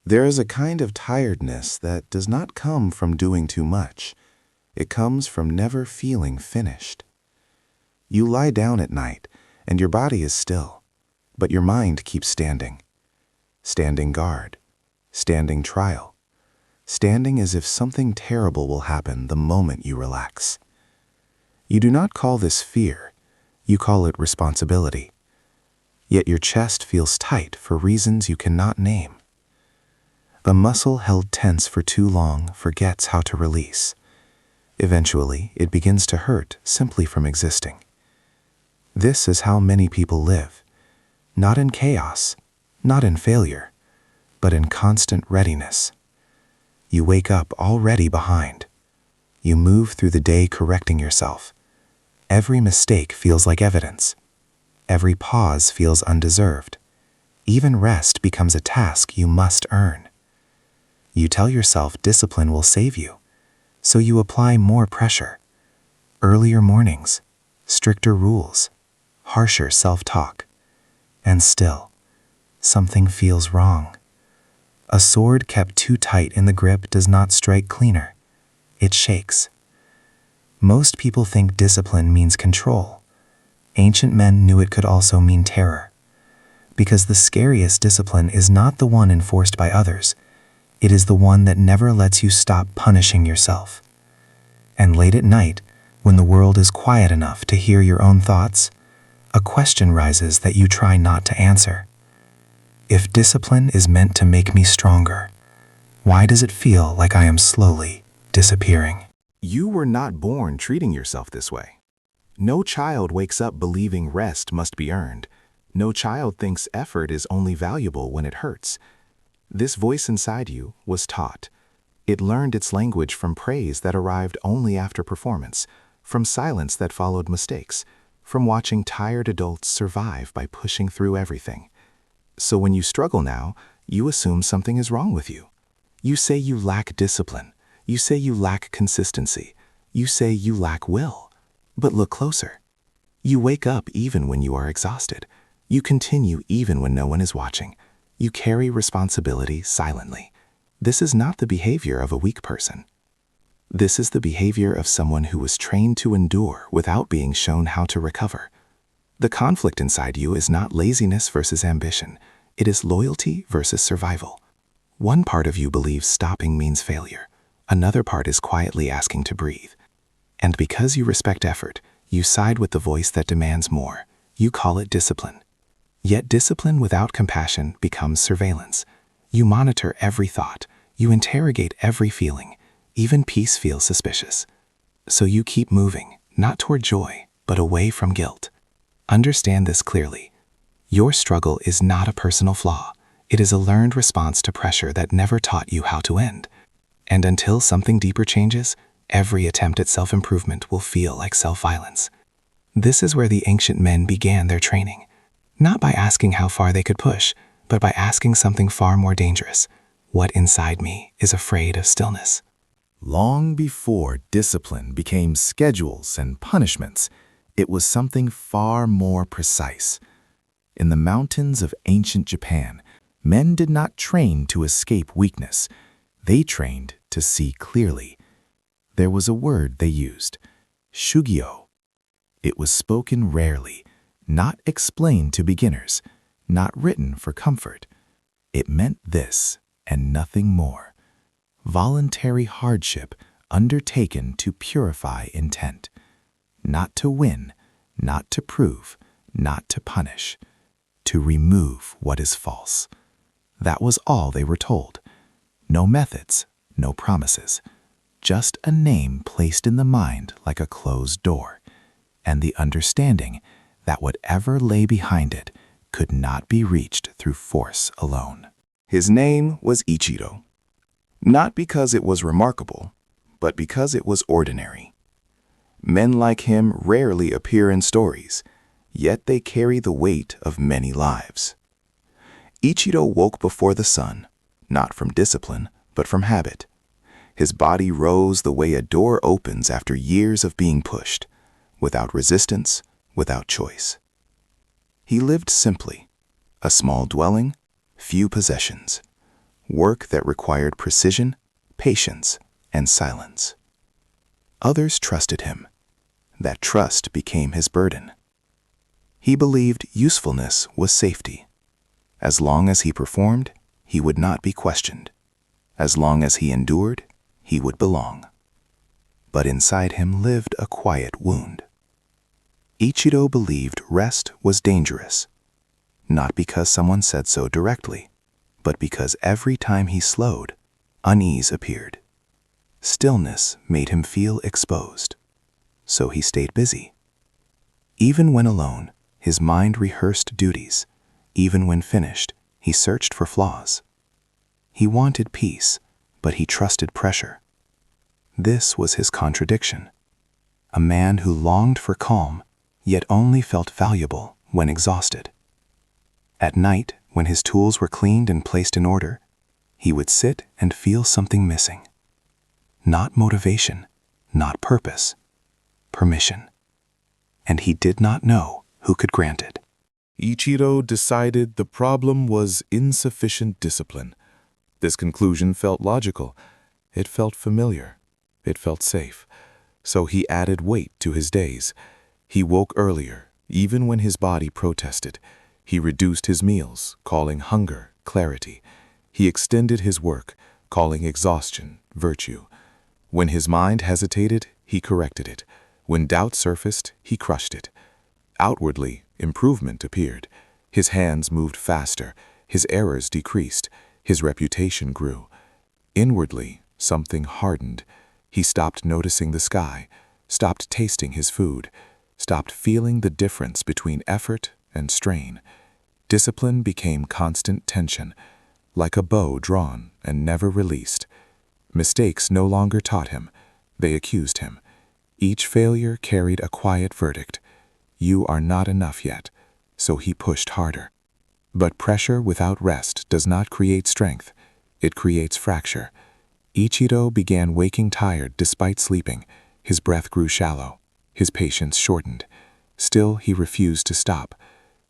There is a kind of tiredness that does not come from doing too much. It comes from never feeling finished. You lie down at night, and your body is still, but your mind keeps standing. Standing guard, standing trial, standing as if something terrible will happen the moment you relax. You do not call this fear, you call it responsibility. Yet your chest feels tight for reasons you cannot name. A muscle held tense for too long forgets how to release. Eventually, it begins to hurt simply from existing. This is how many people live, not in chaos, not in failure, but in constant readiness. You wake up already behind. You move through the day correcting yourself. Every mistake feels like evidence. Every pause feels undeserved. Even rest becomes a task you must earn. You tell yourself discipline will save you, so you apply more pressure. Earlier mornings, stricter rules, harsher self-talk. And still, something feels wrong. A sword kept too tight in the grip does not strike cleaner. It shakes. Most people think discipline means control. Ancient men knew it could also mean terror. Because the scariest discipline is not the one enforced by others. It is the one that never lets you stop punishing yourself. And late at night, when the world is quiet enough to hear your own thoughts, a question rises that you try not to answer. If discipline is meant to make me stronger, why does it feel like I am slowly disappearing? You were not born treating yourself this way. No child wakes up believing rest must be earned. No child thinks effort is only valuable when it hurts. This voice inside you was taught. It learned its language from praise that arrived only after performance, from silence that followed mistakes, from watching tired adults survive by pushing through everything. So when you struggle now, you assume something is wrong with you. You say you lack discipline. You say you lack consistency. You say you lack will. But look closer. You wake up even when you are exhausted. You continue even when no one is watching. You carry responsibility silently. This is not the behavior of a weak person. This is the behavior of someone who was trained to endure without being shown how to recover. The conflict inside you is not laziness versus ambition. It is loyalty versus survival. One part of you believes stopping means failure. Another part is quietly asking to breathe. And because you respect effort, you side with the voice that demands more. You call it discipline. Yet discipline without compassion becomes surveillance. You monitor every thought. You interrogate every feeling. Even peace feels suspicious. So you keep moving, not toward joy, but away from guilt. Understand this clearly. Your struggle is not a personal flaw. It is a learned response to pressure that never taught you how to end. And until something deeper changes, every attempt at self-improvement will feel like self-violence. This is where the ancient men began their training. Not by asking how far they could push, but by asking something far more dangerous. What inside me is afraid of stillness? Long before discipline became schedules and punishments, it was something far more precise. In the mountains of ancient Japan, men did not train to escape weakness. They trained to see clearly. There was a word they used, shugyo. It was spoken rarely, not explained to beginners, not written for comfort. It meant this and nothing more. Voluntary hardship undertaken to purify intent. Not to win, not to prove, not to punish. To remove what is false. That was all they were told. No methods, no promises. Just a name placed in the mind like a closed door. And the understanding that whatever lay behind it could not be reached through force alone. His name was Ichiro. Not because it was remarkable, but because it was ordinary. Men like him rarely appear in stories, yet they carry the weight of many lives. Ichiro woke before the sun, not from discipline, but from habit. His body rose the way a door opens after years of being pushed, without resistance, without choice. He lived simply, a small dwelling, few possessions. work that required precision, patience, and silence. Others trusted him. That trust became his burden. He believed usefulness was safety. As long as he performed, he would not be questioned. As long as he endured, he would belong. But inside him lived a quiet wound. Ichiro believed rest was dangerous, not because someone said so directly, but because every time he slowed, unease appeared. Stillness made him feel exposed, so he stayed busy. Even when alone, his mind rehearsed duties. Even when finished, he searched for flaws. He wanted peace, but he trusted pressure. This was his contradiction. A man who longed for calm, yet only felt valuable when exhausted. At night, when his tools were cleaned and placed in order, he would sit and feel something missing. Not motivation, not purpose, permission. And he did not know who could grant it. Ichiro decided the problem was insufficient discipline. This conclusion felt logical. It felt familiar. It felt safe. So he added weight to his days. He woke earlier, even when his body protested. He reduced his meals, calling hunger clarity. He extended his work, calling exhaustion virtue. When his mind hesitated, he corrected it. When doubt surfaced, he crushed it. Outwardly, improvement appeared. His hands moved faster. His errors decreased. His reputation grew. Inwardly, something hardened. He stopped noticing the sky, stopped tasting his food, stopped feeling the difference between effort and strain. Discipline became constant tension, like a bow drawn and never released. Mistakes no longer taught him. They accused him. Each failure carried a quiet verdict. You are not enough yet. So he pushed harder. But pressure without rest does not create strength. It creates fracture. Ichiro began waking tired despite sleeping. His breath grew shallow. His patience shortened. Still, he refused to stop.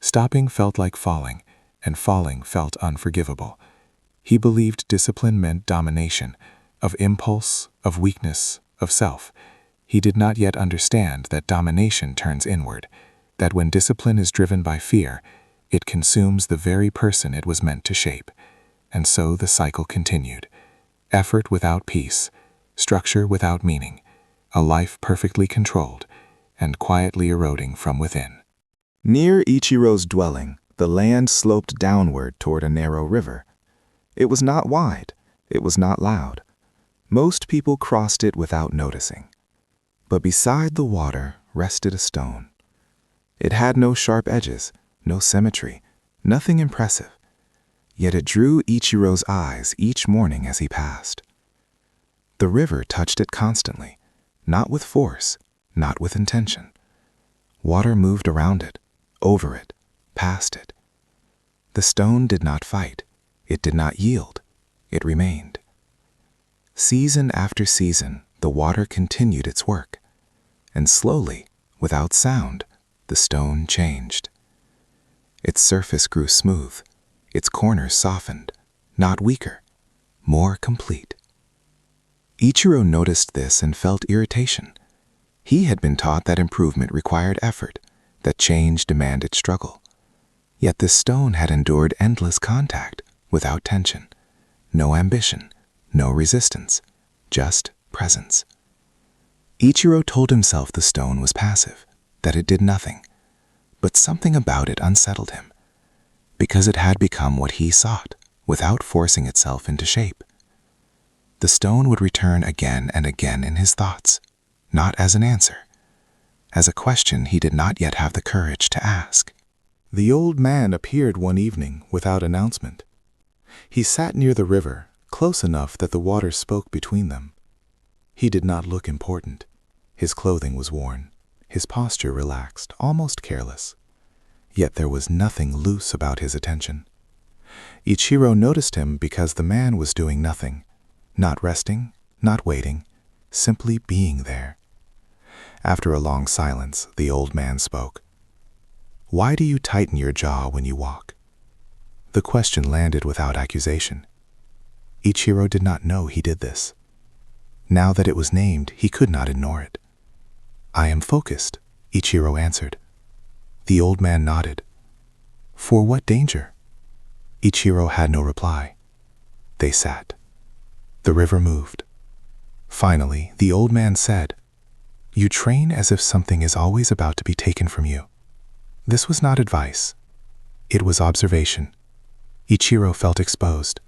Stopping felt like falling, and falling felt unforgivable. He believed discipline meant domination, of impulse, of weakness, of self. He did not yet understand that domination turns inward, that when discipline is driven by fear, it consumes the very person it was meant to shape. And so the cycle continued. Effort without peace, structure without meaning, a life perfectly controlled, and quietly eroding from within. Near Ichiro's dwelling, the land sloped downward toward a narrow river. It was not wide. It was not loud. Most people crossed it without noticing. But beside the water rested a stone. It had no sharp edges, no symmetry, nothing impressive. Yet it drew Ichiro's eyes each morning as he passed. The river touched it constantly, not with force, not with intention. Water moved around it, over it, past it. The stone did not fight. It did not yield. It remained. Season after season, the water continued its work. And slowly, without sound, the stone changed. Its surface grew smooth. Its corners softened, not weaker, more complete. Ichiro noticed this and felt irritation. He had been taught that improvement required effort, that change demanded struggle. Yet this stone had endured endless contact, without tension. No ambition, no resistance, just presence. Ichiro told himself the stone was passive, that it did nothing. But something about it unsettled him, because it had become what he sought, without forcing itself into shape. The stone would return again and again in his thoughts, not as an answer, as a question he did not yet have the courage to ask. The old man appeared one evening without announcement. He sat near the river, close enough that the water spoke between them. He did not look important. His clothing was worn, his posture relaxed, almost careless. Yet there was nothing loose about his attention. Ichiro noticed him because the man was doing nothing, not resting, not waiting, simply being there. After a long silence, the old man spoke. "Why do you tighten your jaw when you walk?" The question landed without accusation. Ichiro did not know he did this. Now that it was named, he could not ignore it. "I am focused," Ichiro answered. The old man nodded. "For what danger?" Ichiro had no reply. They sat. The river moved. Finally, the old man said, "You train as if something is always about to be taken from you." This was not advice. It was observation. Ichiro felt exposed.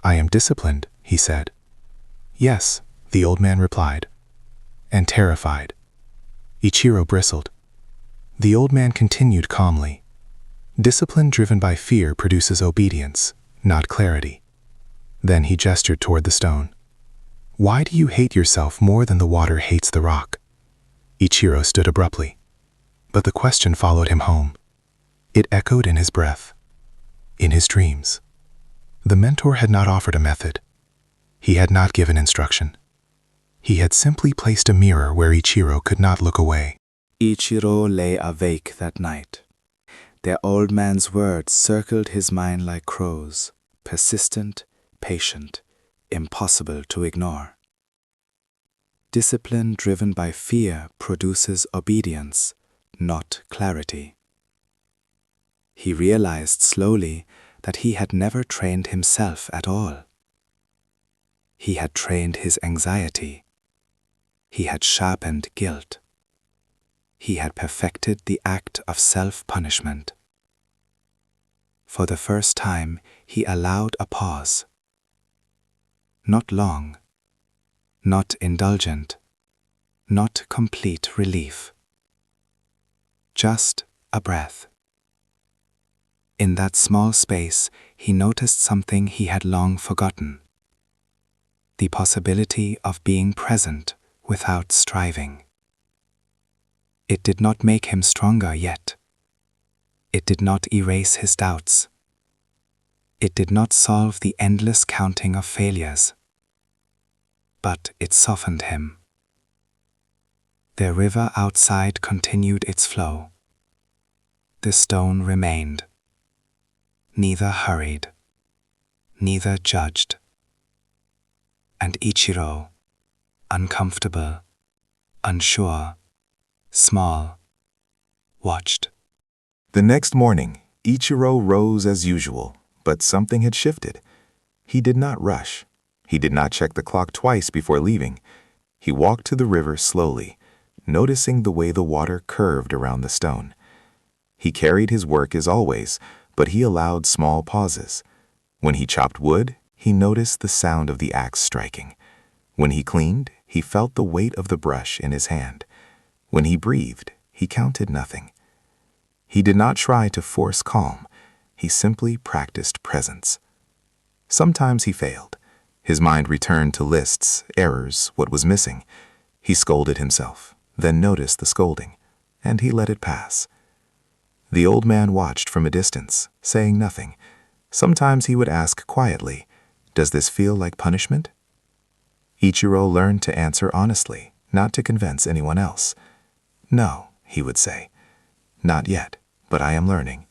"I am disciplined," he said. "Yes," the old man replied. And terrified. Ichiro bristled. The old man continued calmly. "Discipline driven by fear produces obedience, not clarity." Then he gestured toward the stone. "Why do you hate yourself more than the water hates the rock?" Ichiro stood abruptly. But the question followed him home. It echoed in his breath, in his dreams. The mentor had not offered a method. He had not given instruction. He had simply placed a mirror where Ichiro could not look away. Ichiro lay awake that night. The old man's words circled his mind like crows, persistent, patient, impossible to ignore. Discipline driven by fear produces obedience, not clarity. He realized slowly that he had never trained himself at all. He had trained his anxiety. He had sharpened guilt. He had perfected the act of self-punishment. For the first time, he allowed a pause. Not long, not indulgent, not complete relief. Just a breath. In that small space, he noticed something he had long forgotten. The possibility of being present without striving. It did not make him stronger yet. It did not erase his doubts. It did not solve the endless counting of failures. But it softened him. The river outside continued its flow. The stone remained. Neither hurried, neither judged. And Ichiro, uncomfortable, unsure, small, watched. The next morning, Ichiro rose as usual, but something had shifted. He did not rush. He did not check the clock twice before leaving. He walked to the river slowly, noticing the way the water curved around the stone. He carried his work as always, but he allowed small pauses. When he chopped wood, he noticed the sound of the axe striking. When he cleaned, he felt the weight of the brush in his hand. When he breathed, he counted nothing. He did not try to force calm. He simply practiced presence. Sometimes he failed. His mind returned to lists, errors, what was missing. He scolded himself, then noticed the scolding, and he let it pass. The old man watched from a distance, saying nothing. Sometimes he would ask quietly, "Does this feel like punishment?" Ichiro learned to answer honestly, not to convince anyone else. "No," he would say. "Not yet, but I am learning."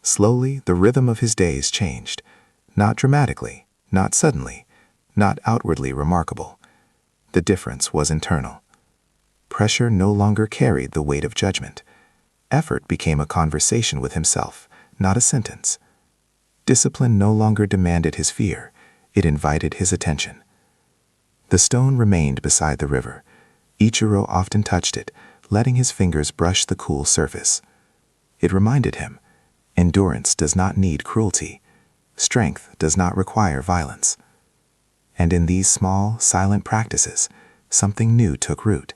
Slowly, the rhythm of his days changed. Not dramatically, not suddenly, not outwardly remarkable. The difference was internal. Pressure no longer carried the weight of judgment. Effort became a conversation with himself, not a sentence. Discipline no longer demanded his fear, it invited his attention. The stone remained beside the river. Ichiro often touched it, letting his fingers brush the cool surface. It reminded him, endurance does not need cruelty. Strength does not require violence. And in these small, silent practices, something new took root,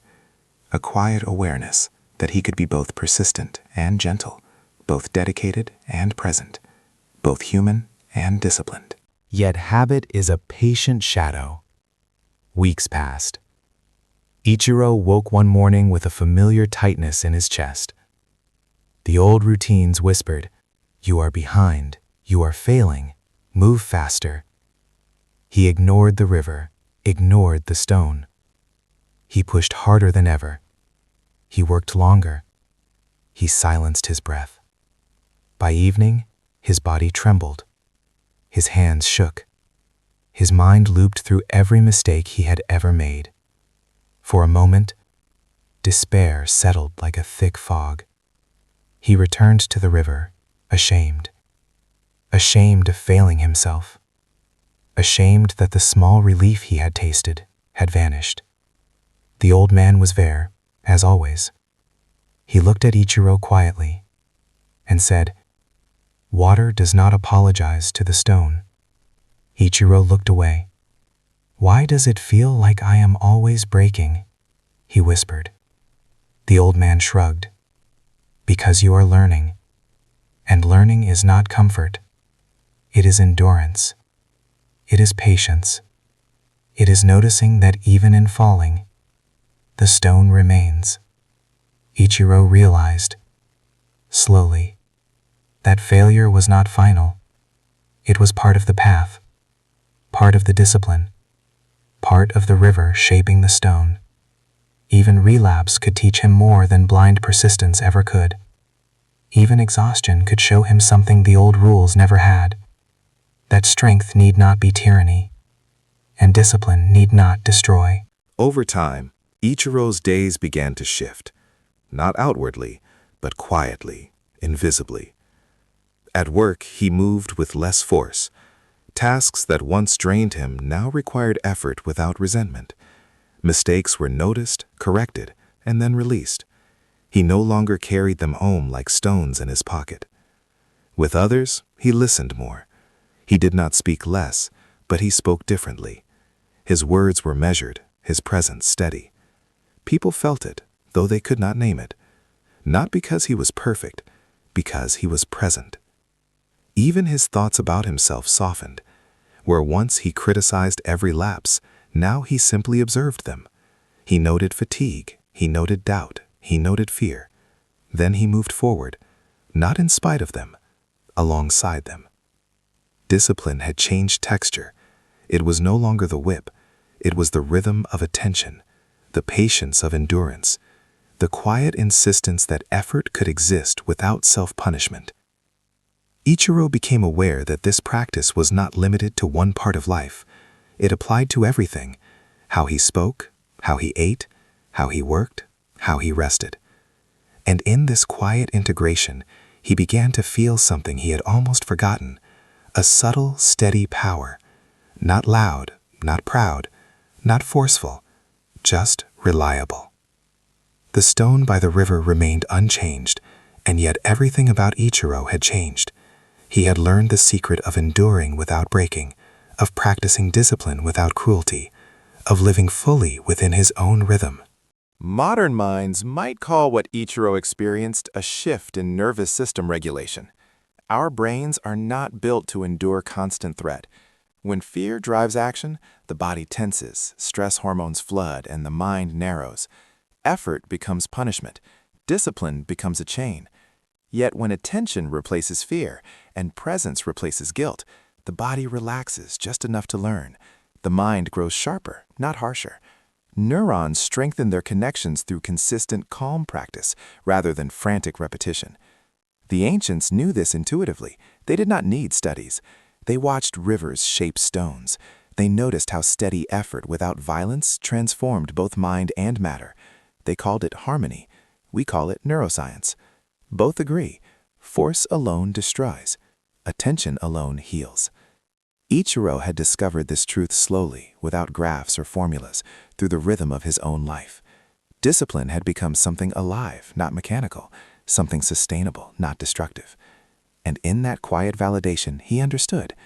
a quiet awareness that he could be both persistent and gentle, both dedicated and present, both human and disciplined. Yet habit is a patient shadow. Weeks passed. Ichiro woke one morning with a familiar tightness in his chest. The old routines whispered, "You are behind, you are failing, move faster." He ignored the river, ignored the stone. He pushed harder than ever. He worked longer. He silenced his breath. By evening, his body trembled. His hands shook. His mind looped through every mistake he had ever made. For a moment, despair settled like a thick fog. He returned to the river, ashamed. Ashamed of failing himself. Ashamed that the small relief he had tasted had vanished. The old man was there, as always. He looked at Ichiro quietly and said, "Water does not apologize to the stone." Ichiro looked away. "Why does it feel like I am always breaking?" he whispered. The old man shrugged. "Because you are learning, and learning is not comfort. It is endurance. It is patience. It is noticing that even in falling, the stone remains." Ichiro realized, slowly, that failure was not final. It was part of the path, part of the discipline, part of the river shaping the stone. Even relapse could teach him more than blind persistence ever could. Even exhaustion could show him something the old rules never had. That strength need not be tyranny, and discipline need not destroy. Over time, Ichiro's days began to shift, not outwardly, but quietly, invisibly. At work, he moved with less force. Tasks that once drained him now required effort without resentment. Mistakes were noticed, corrected, and then released. He no longer carried them home like stones in his pocket. With others, he listened more. He did not speak less, but he spoke differently. His words were measured, his presence steady. People felt it, though they could not name it. Not because he was perfect, because he was present. Even his thoughts about himself softened. Where once he criticized every lapse, now he simply observed them. He noted fatigue, he noted doubt, he noted fear. Then he moved forward, not in spite of them, alongside them. Discipline had changed texture. It was no longer the whip. It was the rhythm of attention, the patience of endurance, the quiet insistence that effort could exist without self-punishment. Ichiro became aware that this practice was not limited to one part of life. It applied to everything: how he spoke, how he ate, how he worked, how he rested. And in this quiet integration, he began to feel something he had almost forgotten: a subtle, steady power. Not loud, not proud, not forceful, just reliable. The stone by the river remained unchanged, and yet everything about Ichiro had changed. He had learned the secret of enduring without breaking, of practicing discipline without cruelty, of living fully within his own rhythm. Modern minds might call what Ichiro experienced a shift in nervous system regulation. Our brains are not built to endure constant threat. When fear drives action, the body tenses, stress hormones flood, and the mind narrows. Effort becomes punishment. Discipline becomes a chain. Yet when attention replaces fear and presence replaces guilt, the body relaxes just enough to learn. The mind grows sharper, not harsher. Neurons strengthen their connections through consistent calm practice rather than frantic repetition. The ancients knew this intuitively. They did not need studies. They watched rivers shape stones. They noticed how steady effort without violence transformed both mind and matter. They called it harmony. We call it neuroscience. Both agree. Force alone destroys. Attention alone heals. Ichiro had discovered this truth slowly, without graphs or formulas, through the rhythm of his own life. Discipline had become something alive, not mechanical, something sustainable, not destructive. And in that quiet validation, he understood.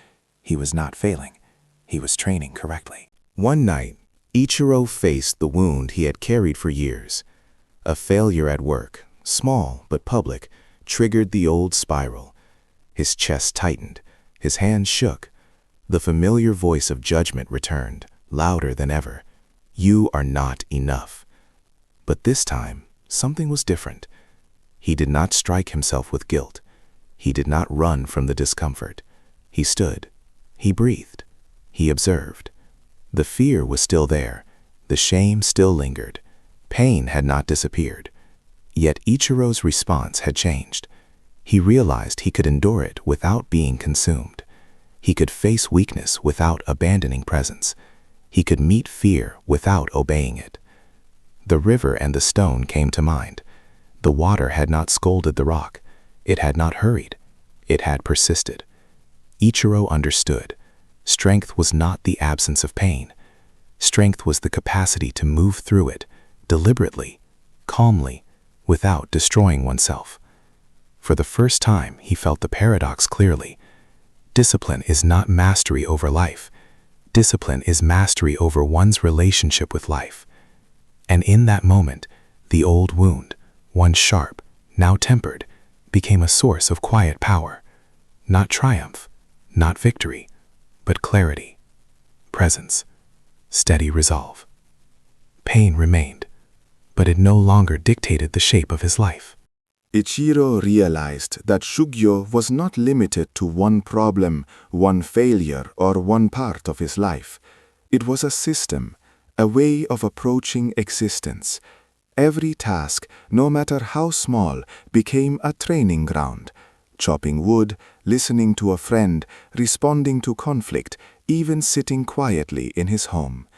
He was not failing. He was training correctly. One night, Ichiro faced the wound he had carried for years. A failure at work, small but public, triggered the old spiral. His chest tightened. His hands shook. The familiar voice of judgment returned, louder than ever. You are not enough. But this time, something was different. He did not strike himself with guilt. He did not run from the discomfort. He stood. He breathed. He observed. The fear was still there. The shame still lingered. Pain had not disappeared. Yet Ichiro's response had changed. He realized he could endure it without being consumed. He could face weakness without abandoning presence. He could meet fear without obeying it. The river and the stone came to mind. The water had not scolded the rock. It had not hurried. It had persisted. Ichiro understood. Strength was not the absence of pain. Strength was the capacity to move through it, deliberately, calmly, without destroying oneself. For the first time, he felt the paradox clearly. Discipline is not mastery over life. Discipline is mastery over one's relationship with life. And in that moment, the old wound, once sharp, now tempered, became a source of quiet power. Not triumph, not victory, but clarity, presence, steady resolve. Pain remained, but it no longer dictated the shape of his life. Ichiro realized that Shugyo was not limited to one problem, one failure, or one part of his life. It was a system, a way of approaching existence. Every task, no matter how small, became a training ground. Chopping wood, listening to a friend, responding to conflict, even sitting quietly in his home.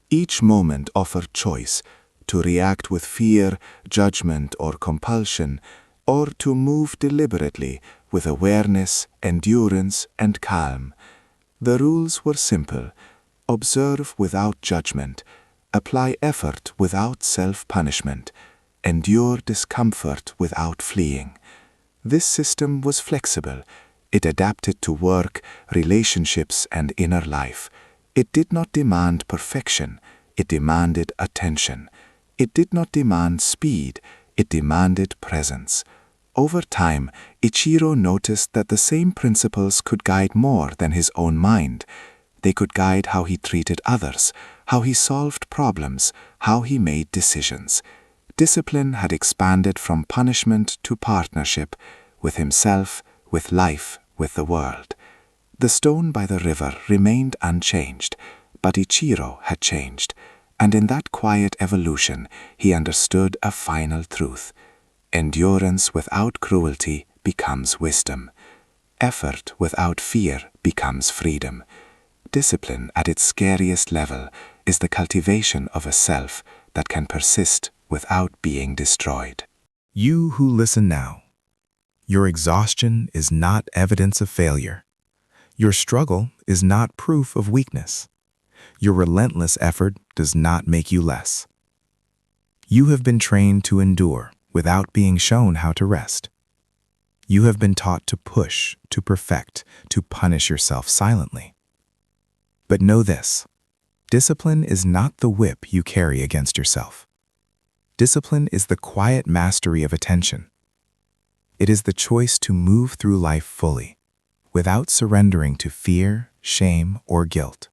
Each moment offered choice, to react with fear, judgment, or compulsion, or to move deliberately with awareness, endurance, and calm. The rules were simple. Observe without judgment. Apply effort without self-punishment. Endure discomfort without fleeing. This system was flexible. It adapted to work, relationships, and inner life. It did not demand perfection. It demanded attention. It did not demand speed. It demanded presence. Over time, Ichiro noticed that the same principles could guide more than his own mind. They could guide how he treated others, how he solved problems, how he made decisions. Discipline had expanded from punishment to partnership, with himself, with life, with the world. The stone by the river remained unchanged, but Ichiro had changed, and in that quiet evolution he understood a final truth. Endurance without cruelty becomes wisdom. Effort without fear becomes freedom. Discipline at its scariest level is the cultivation of a self that can persist without being destroyed. You who listen now, your exhaustion is not evidence of failure. Your struggle is not proof of weakness. Your relentless effort does not make you less. You have been trained to endure without being shown how to rest. You have been taught to push, to perfect, to punish yourself silently. But know this, discipline is not the whip you carry against yourself. Discipline is the quiet mastery of attention. It is the choice to move through life fully, without surrendering to fear, shame, or guilt.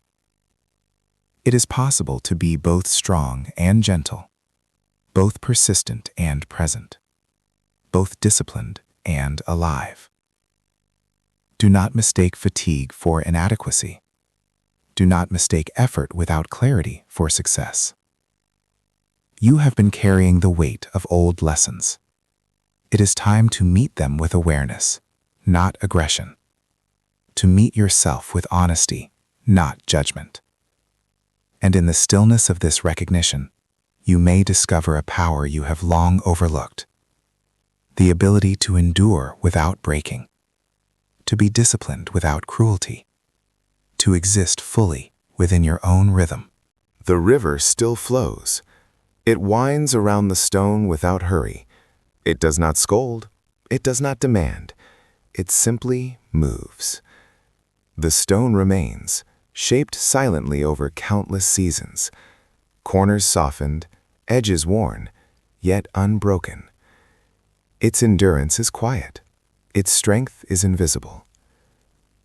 It is possible to be both strong and gentle, both persistent and present, both disciplined and alive. Do not mistake fatigue for inadequacy. Do not mistake effort without clarity for success. You have been carrying the weight of old lessons. It is time to meet them with awareness, not aggression. To meet yourself with honesty, not judgment. And in the stillness of this recognition, you may discover a power you have long overlooked. The ability to endure without breaking, to be disciplined without cruelty, to exist fully within your own rhythm. The river still flows. It winds around the stone without hurry. It does not scold. It does not demand. It simply moves. The stone remains, shaped silently over countless seasons. Corners softened, edges worn, yet unbroken. Its endurance is quiet. Its strength is invisible.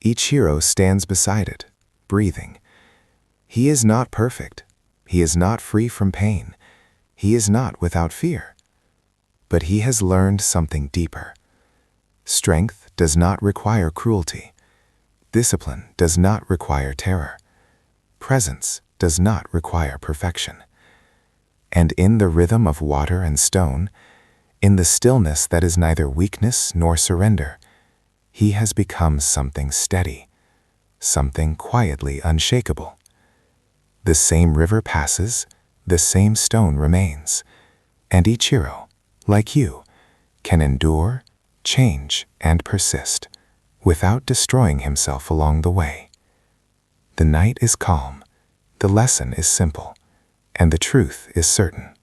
Ichiro stands beside it, breathing. He is not perfect. He is not free from pain. He is not without fear. But he has learned something deeper. Strength does not require cruelty. Discipline does not require terror. Presence does not require perfection. And in the rhythm of water and stone, in the stillness that is neither weakness nor surrender, he has become something steady, something quietly unshakable. The same river passes, the same stone remains, and Ichiro, like you, can endure, change, and persist without destroying himself along the way. The night is calm, the lesson is simple, and the truth is certain.